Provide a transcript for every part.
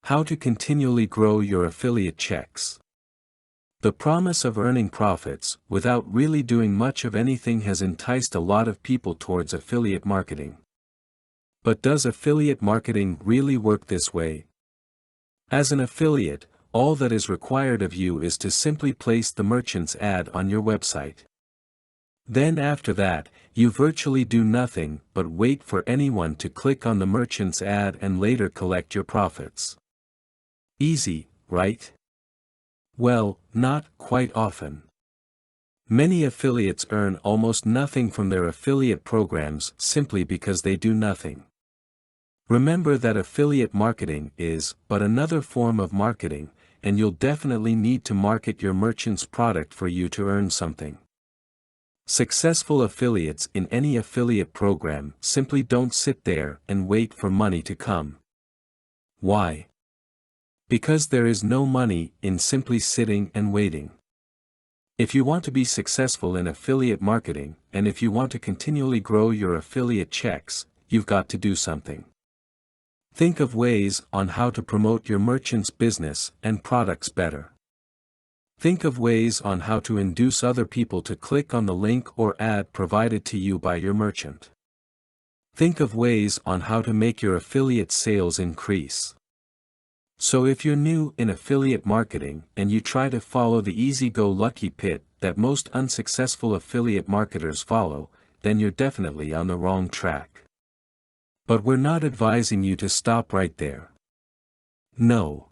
How to continually grow your affiliate checks. The promise of earning profits without really doing much of anything has enticed a lot of people towards affiliate marketing. But does affiliate marketing really work this way? As an affiliate, all that is required of you is to simply place the merchant's ad on your website. Then after that, you virtually do nothing but wait for anyone to click on the merchant's ad and later collect your profits. Easy, right? Well, not quite often. Many affiliates earn almost nothing from their affiliate programs simply because they do nothing. Remember that affiliate marketing is but another form of marketing, and you'll definitely need to market your merchant's product for you to earn something. Successful affiliates in any affiliate program simply don't sit there and wait for money to come. Why? Because there is no money in simply sitting and waiting. If you want to be successful in affiliate marketing, and if you want to continually grow your affiliate checks, you've got to do something. Think of ways on how to promote your merchant's business and products better. Think of ways on how to induce other people to click on the link or ad provided to you by your merchant. Think of ways on how to make your affiliate sales increase. So if you're new in affiliate marketing and you try to follow the easy-go-lucky pit that most unsuccessful affiliate marketers follow, then you're definitely on the wrong track. But we're not advising you to stop right there. No.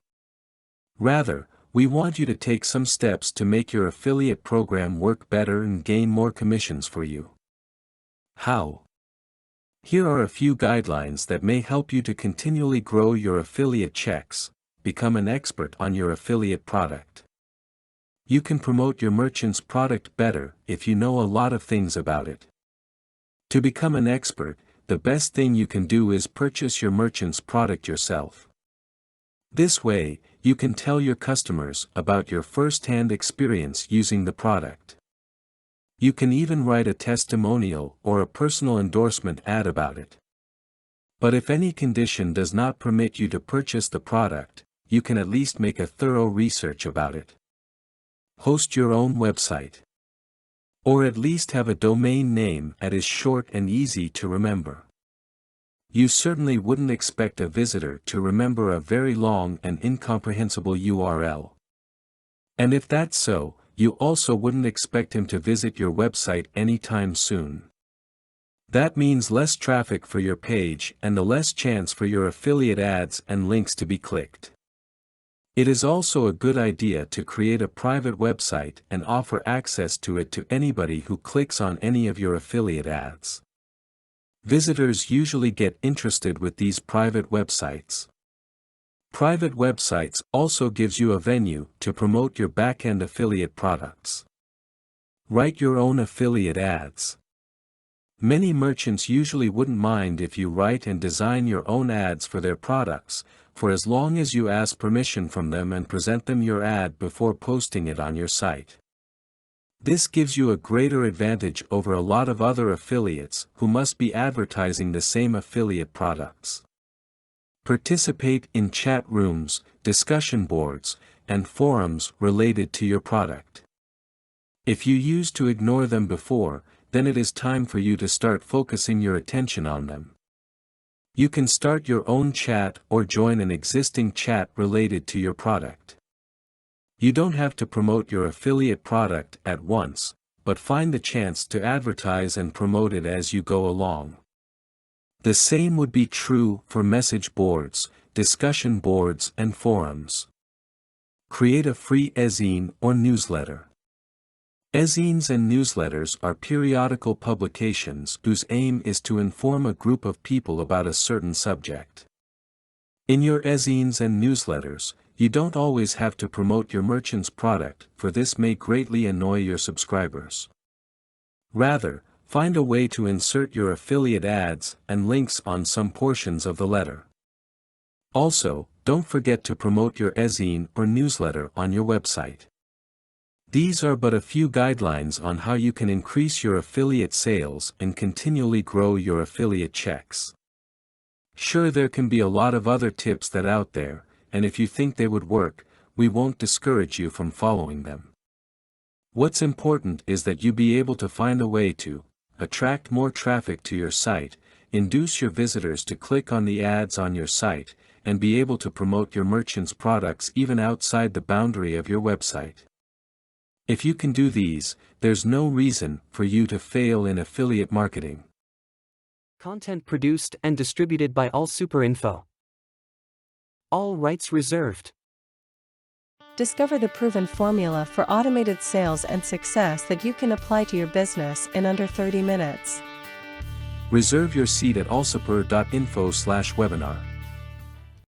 Rather, we want you to take some steps to make your affiliate program work better and gain more commissions for you. How? Here are a few guidelines that may help you to continually grow your affiliate checks, become an expert on your affiliate product. You can promote your merchant's product better if you know a lot of things about it. To become an expert, the best thing you can do is purchase your merchant's product yourself. This way, you can tell your customers about your first-hand experience using the product. You can even write a testimonial or a personal endorsement ad about it. But if any condition does not permit you to purchase the product, you can at least make a thorough research about it. Host your own website. Or at least have a domain name that is short and easy to remember. You certainly wouldn't expect a visitor to remember a very long and incomprehensible URL. And if that's so, you also wouldn't expect him to visit your website anytime soon. That means less traffic for your page and the less chance for your affiliate ads and links to be clicked. It is also a good idea to create a private website and offer access to it to anybody who clicks on any of your affiliate ads. Visitors usually get interested with these private websites. Private websites also gives you a venue to promote your back-end affiliate products. Write your own affiliate ads. Many merchants usually wouldn't mind if you write and design your own ads for their products, for as long as you ask permission from them and present them your ad before posting it on your site. This gives you a greater advantage over a lot of other affiliates who must be advertising the same affiliate products. Participate in chat rooms, discussion boards, and forums related to your product. If you used to ignore them before, then it is time for you to start focusing your attention on them. You can start your own chat or join an existing chat related to your product. You don't have to promote your affiliate product at once, but find the chance to advertise and promote it as you go along. The same would be true for message boards, discussion boards and forums. Create a free ezine or newsletter. Ezines and newsletters are periodical publications whose aim is to inform a group of people about a certain subject. In your ezines and newsletters, you don't always have to promote your merchant's product, for this may greatly annoy your subscribers. Rather, find a way to insert your affiliate ads and links on some portions of the letter. Also, don't forget to promote your ezine or newsletter on your website. These are but a few guidelines on how you can increase your affiliate sales and continually grow your affiliate checks. Sure, there can be a lot of other tips that out there, and if you think they would work, we won't discourage you from following them. What's important is that you be able to find a way to attract more traffic to your site, induce your visitors to click on the ads on your site, and be able to promote your merchant's products even outside the boundary of your website. If you can do these, there's no reason for you to fail in affiliate marketing. Content produced and distributed by AllSuperInfo. All rights reserved. Discover the proven formula for automated sales and success that you can apply to your business in under 30 minutes. Reserve your seat at allsuper.info/webinar.